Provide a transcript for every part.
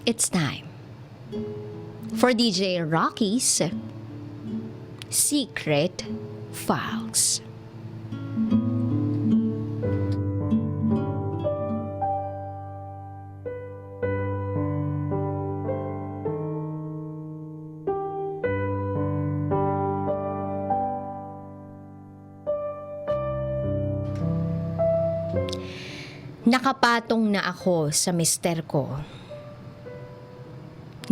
It's time for DJ Rocky's Secret Files. Nakapatong na ako sa mister ko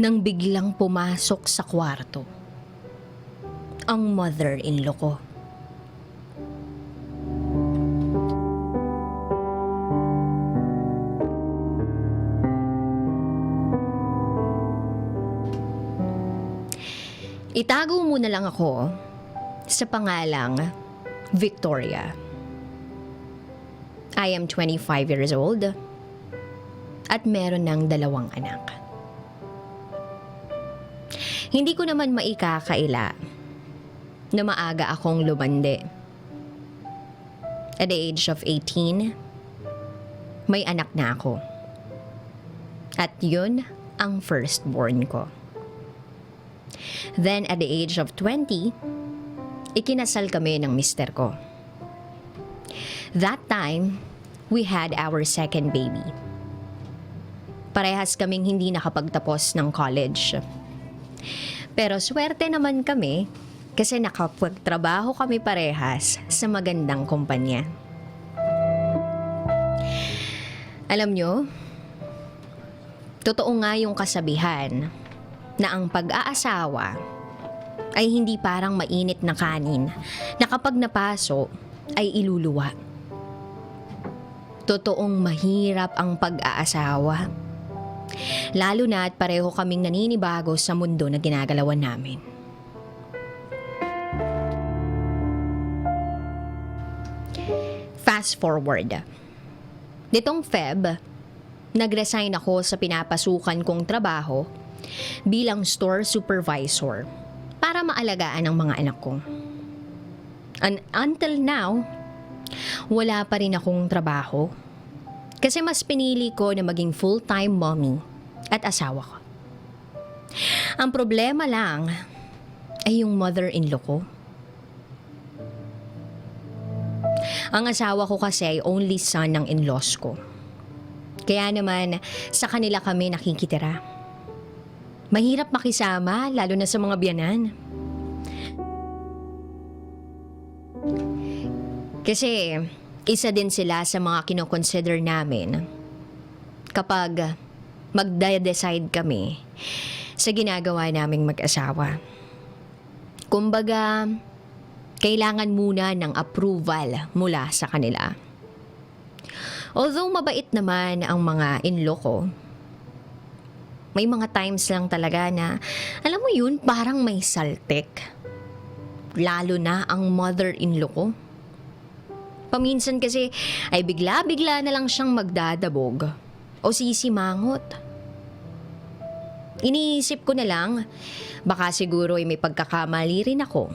nang biglang pumasok sa kwarto ang mother-in-law ko. Itago mo na lang ako sa pangalang Victoria. I am 25 years old at meron ng 2 anak. Hindi ko naman maikakaila na maaga akong lumande. At the age of 18, may anak na ako. At yun ang firstborn ko. Then at the age of 20, ikinasal kami ng mister ko. That time, we had our second baby. Parehas kaming hindi nakapagtapos ng college. Pero swerte naman kami kasi nakapagtrabaho kami parehas sa magandang kumpanya. Alam nyo, totoo nga yung kasabihan na ang pag-aasawa ay hindi parang mainit na kanin na kapag napaso ay iluluwa. Totoong mahirap ang pag-aasawa. Lalo na at pareho kaming naninibago sa mundo na ginagalawan namin. Fast forward. Nitong Feb, nag-resign ako sa pinapasukan kong trabaho bilang store supervisor para maalagaan ang mga anak ko. Until now, wala pa rin akong trabaho kasi mas pinili ko na maging full-time mommy at asawa ko. Ang problema lang ay yung mother-in-law ko. Ang asawa ko kasi ay only son ng in-laws ko. Kaya naman sa kanila kami nakikitira. Mahirap makisama lalo na sa mga biyanan. Kasi isa din sila sa mga kinoconsider namin kapag magde-decide kami sa ginagawa naming mag-asawa. Kumbaga, kailangan muna ng approval mula sa kanila. Although mabait naman ang mga in-law ko, may mga times lang talaga na, alam mo yun, parang may saltik. Lalo na ang mother-in-law ko. Paminsan kasi ay bigla-bigla na lang siyang magdadabog o sisimangot. Iniisip ko na lang, baka siguro ay may pagkakamali rin ako.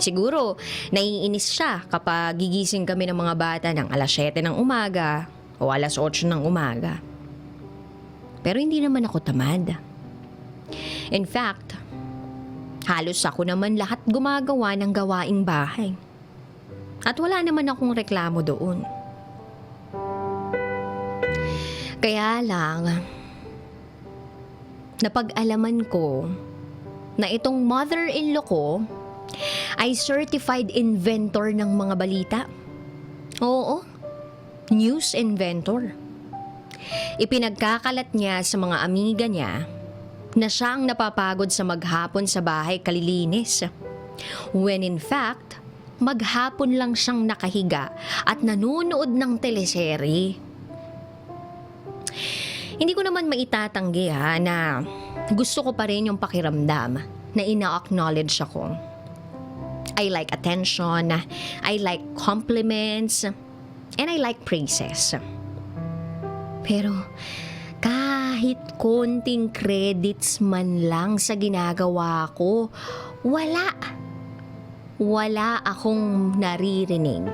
Siguro, naiinis siya kapag gigising kami ng mga bata ng alas 7 ng umaga o alas 8 ng umaga. Pero hindi naman ako tamad. In fact, halos ako naman lahat gumagawa ng gawaing bahay. At wala naman akong reklamo doon. Kaya lang, napag-alaman ko na itong mother-in-law ko ay certified inventor ng mga balita. Oo, news inventor. Ipinagkakalat niya sa mga amiga niya na siya ang napapagod sa maghapon sa bahay kalilinis. When in fact, maghapon lang siyang nakahiga at nanonood ng teleserye. Hindi ko naman maitatanggi na gusto ko pa rin yung pakiramdam na ina-acknowledge ako. I like attention, I like compliments, and I like praises. Pero kahit konting credits man lang sa ginagawa ko, wala akong naririnig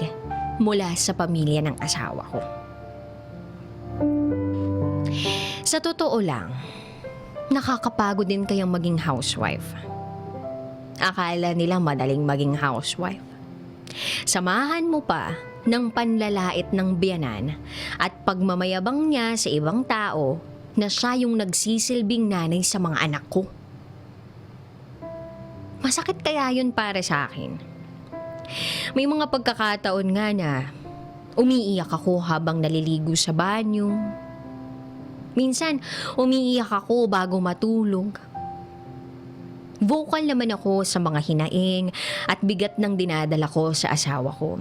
mula sa pamilya ng asawa ko. Sa totoo lang, nakakapagod din kayang maging housewife. Akala nila madaling maging housewife. Samahan mo pa ng panlalait ng biyanan at pagmamayabang niya sa ibang tao na siya yung nagsisilbing nanay sa mga anak ko. Masakit kaya yun para sa akin. May mga pagkakataon nga na umiiyak ako habang naliligo sa banyo. Minsan, umiiyak ako bago matulog. Vocal naman ako sa mga hinaing at bigat ng dinadala ko sa asawa ko.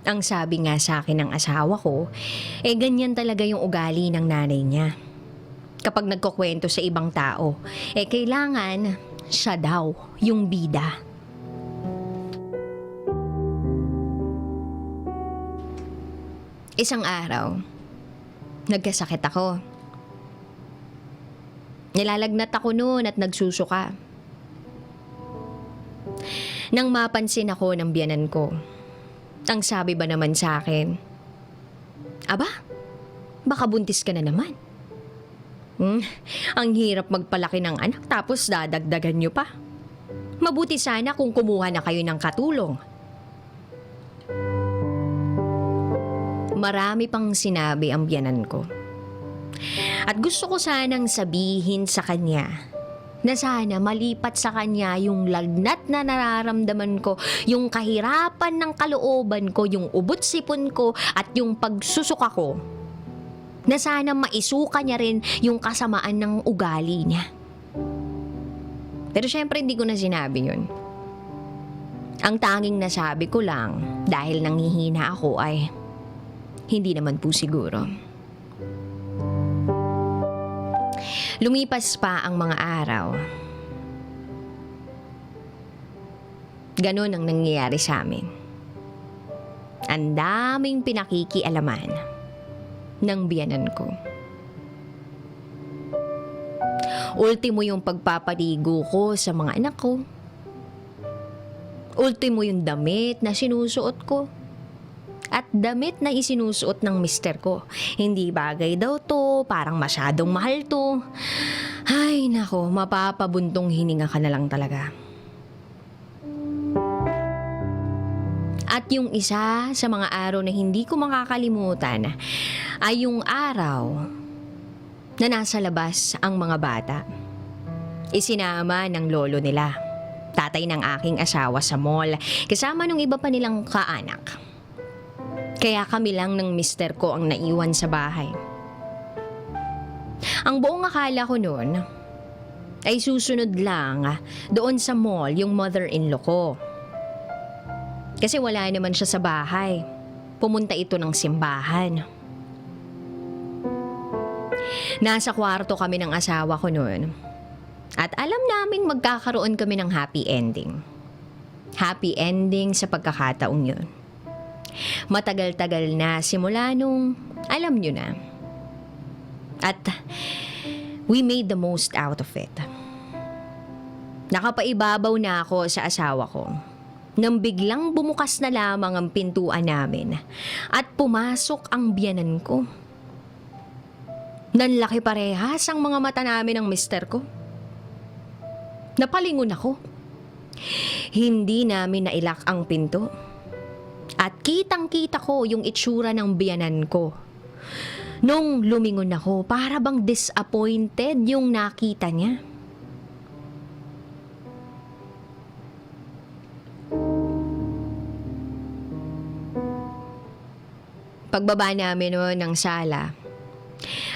Ang sabi nga sa akin ng asawa ko, ganyan talaga yung ugali ng nanay niya. Kapag nagkukwento sa ibang tao, kailangan siya daw yung bida. Isang araw, nagkasakit ako. Nilalagnat ako noon at nagsusuka. Nang mapansin ako ng biyanan ko, ang sabi ba naman sa akin, "Aba, baka buntis ka na naman. Ang hirap magpalaki ng anak tapos dadagdagan nyo pa. Mabuti sana kung kumuha na kayo ng katulong." Marami pang sinabi ang biyanan ko. At gusto ko sanang sabihin sa kanya na sana malipat sa kanya yung lagnat na nararamdaman ko, yung kahirapan ng kalooban ko, yung ubot sipon ko at yung pagsusuka ko. Na sana maisuka niya rin yung kasamaan ng ugali niya. Pero syempre hindi ko na sinabi yun. Ang tanging nasabi ko lang dahil nanghihina ako ay hindi naman po siguro. Lumipas pa ang mga araw. Ganon ang nangyayari sa amin. Ang daming pinakikialaman ng biyanan ko. Ultimo yung pagpapaligo ko sa mga anak ko. Ultimo yung damit na sinusuot ko. At damit na isinusuot ng mister ko. Hindi bagay daw to, parang masyadong mahal to. Ay nako, mapapabuntong hininga ka na lang talaga. At yung isa sa mga araw na hindi ko makakalimutan ay yung araw na nasa labas ang mga bata. Isinama ng lolo nila, tatay ng aking asawa sa mall, kasama ng iba pa nilang kaanak. Kaya kami lang ng mister ko ang naiwan sa bahay. Ang buong akala ko noon ay susunod lang doon sa mall yung mother-in-law ko. Kasi wala naman siya sa bahay. Pumunta ito ng simbahan. Nasa kwarto kami ng asawa ko noon. At alam namin magkakaroon kami ng happy ending. Happy ending sa pagkakataong yun. Matagal-tagal na simula nung alam nyo na. At we made the most out of it. Nakapaibabaw na ako sa asawa ko nang biglang bumukas na lamang ang pintuan namin at pumasok ang biyanan ko. Nanlaki parehas ang mga mata namin ng mister ko. Napalingon ako. Hindi namin nailak ang pinto. At kitang-kita ko yung itsura ng biyanan ko. Nung lumingon ako, para bang disappointed yung nakita niya. Pagbaba namin noon ng sala,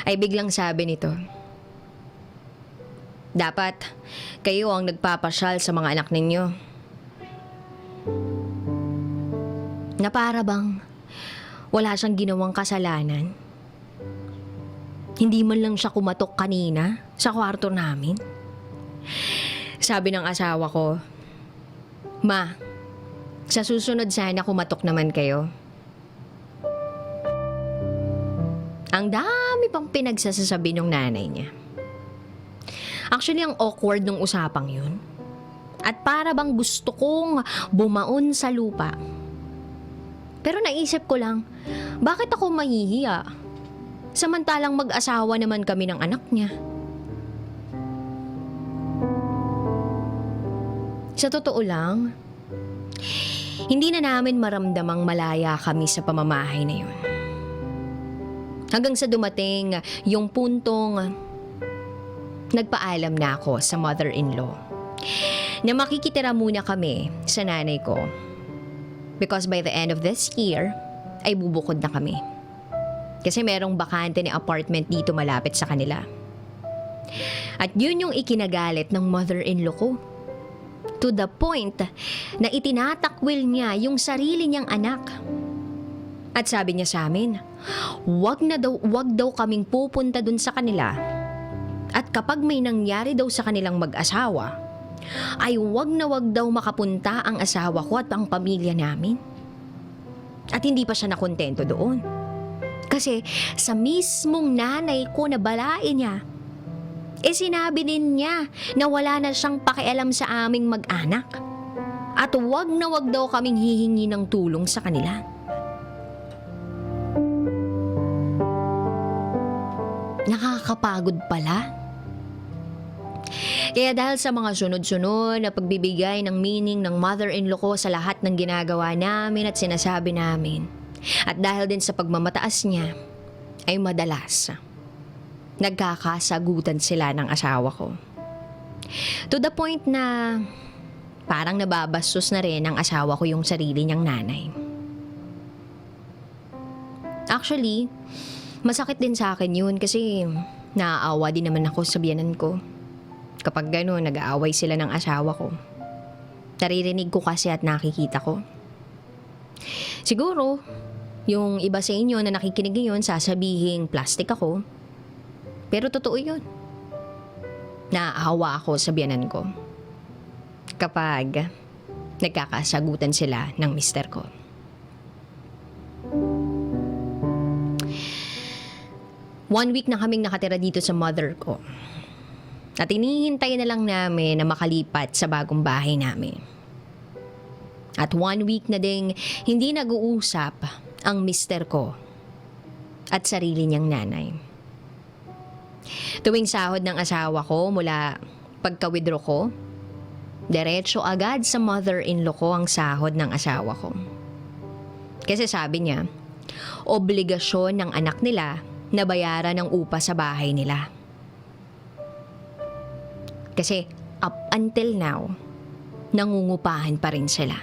ay biglang sabi nito, "Dapat kayo ang nagpapasyal sa mga anak ninyo." Na para bang wala siyang ginawang kasalanan. Hindi man lang siya kumatok kanina sa kwarto namin. Sabi ng asawa ko, "Ma, sa susunod sana kumatok naman kayo." Ang dami pang pinagsasasabi ng nanay niya. Actually, ang awkward ng usapang yun. At para bang gusto kong bumaon sa lupa. Pero naisip ko lang, bakit ako mahihiya Samantalang mag-asawa naman kami ng anak niya. Sa totoo lang, hindi na namin maramdamang malaya kami sa pamamahay na yun. Hanggang sa dumating yung puntong nagpaalam na ako sa mother-in-law na makikitira muna kami sa nanay ko because by the end of this year ay bubukod na kami. Kasi merong bakante na apartment dito malapit sa kanila. At yun yung ikinagalit ng mother-in-law ko. To the point na itinatakwil niya yung sarili niyang anak. At sabi niya sa amin, wag daw kaming pupunta dun sa kanila. At kapag may nangyari daw sa kanilang mag-asawa, ay wag daw makapunta ang asawa ko at ang pamilya namin. At hindi pa siya nakontento doon. Kasi sa mismong nanay ko na balain niya, sinabi din niya na wala na siyang pakialam sa aming mag-anak. At wag daw kaming hihingi ng tulong sa kanila. Nakakapagod pala. Kaya dahil sa mga sunod-sunod na pagbibigay ng meaning ng mother-in-law ko sa lahat ng ginagawa namin at sinasabi namin, at dahil din sa pagmamataas niya, ay madalas nagkakasagutan sila ng asawa ko. To the point na parang nababastos na rin ng asawa ko yung sarili niyang nanay. Actually, masakit din sa akin yun kasi naaawa din naman ako sa biyanan ko. Kapag gano'n, nag-aaway sila ng asawa ko. Naririnig ko kasi at nakikita ko. Siguro, yung iba sa inyo na nakikinig ngayon sasabihin plastic ako. Pero totoo yun. Naaawa ako sa biyanan ko kapag nagkakasagutan sila ng mister ko. One week na kaming nakatira dito sa mother ko. At inihintay na lang namin na makalipat sa bagong bahay namin. At 1 week na ding hindi nag-uusap ang mister ko at sarili niyang nanay. Tuwing sahod ng asawa ko mula pagka-withdraw ko, diretso agad sa mother-in-law ko ang sahod ng asawa ko. Kasi sabi niya, obligasyon ng anak nila na bayaran ng upa sa bahay nila. Kasi up until now, nangungupahan pa rin sila.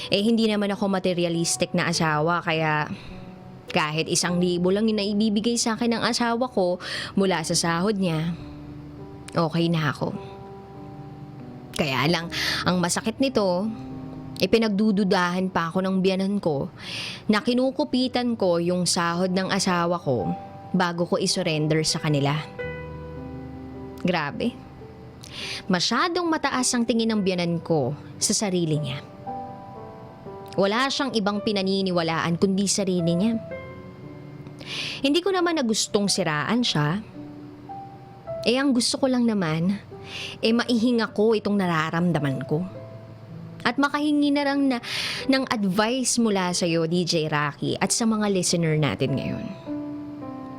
Hindi naman ako materialistic na asawa kaya kahit 1,000 lang yung naibibigay sa akin ng asawa ko mula sa sahod niya, okay na ako. Kaya lang, ang masakit nito, pinagdududahan pa ako ng biyanan ko na kinukupitan ko yung sahod ng asawa ko bago ko isurrender sa kanila. Grabe. Masyadong mataas ang tingin ng biyanan ko sa sarili niya. Wala siyang ibang pinaniniwalaan kundi sarili niya. Hindi ko naman na gustong siraan siya. Ang gusto ko lang naman, maihinga ko itong nararamdaman ko. At makahingi na lang ng advice mula sa iyo, DJ Rocky, at sa mga listener natin ngayon.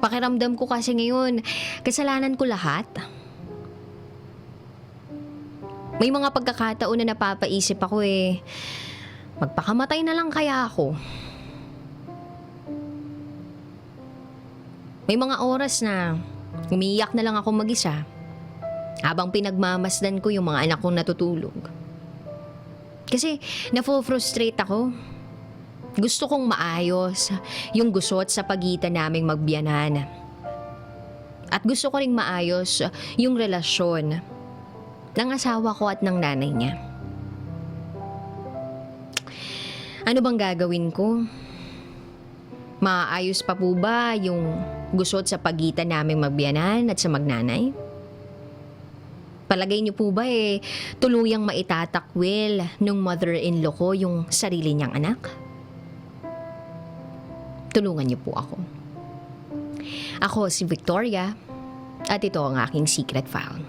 Pakiramdam ko kasi ngayon, kasalanan ko lahat. May mga pagkakataon na napapaisip ako magpakamatay na lang kaya ako. May mga oras na umiiyak na lang ako mag-isa habang pinagmamasdan ko yung mga anak kong natutulog. Kasi nafo-frustrate ako. Gusto kong maayos yung gusot sa pagitan naming magbiyanan. At gusto ko ring maayos yung relasyon ng asawa ko at ng nanay niya. Ano bang gagawin ko? Maayos pa po ba yung gusot sa pagitan naming magbiyanan at sa magnanay? Palagay niyo po ba tuluyang maitatakwil ng mother-in-law ko yung sarili niyang anak? Tulungan niyo po ako. Ako si Victoria at ito ang aking secret file.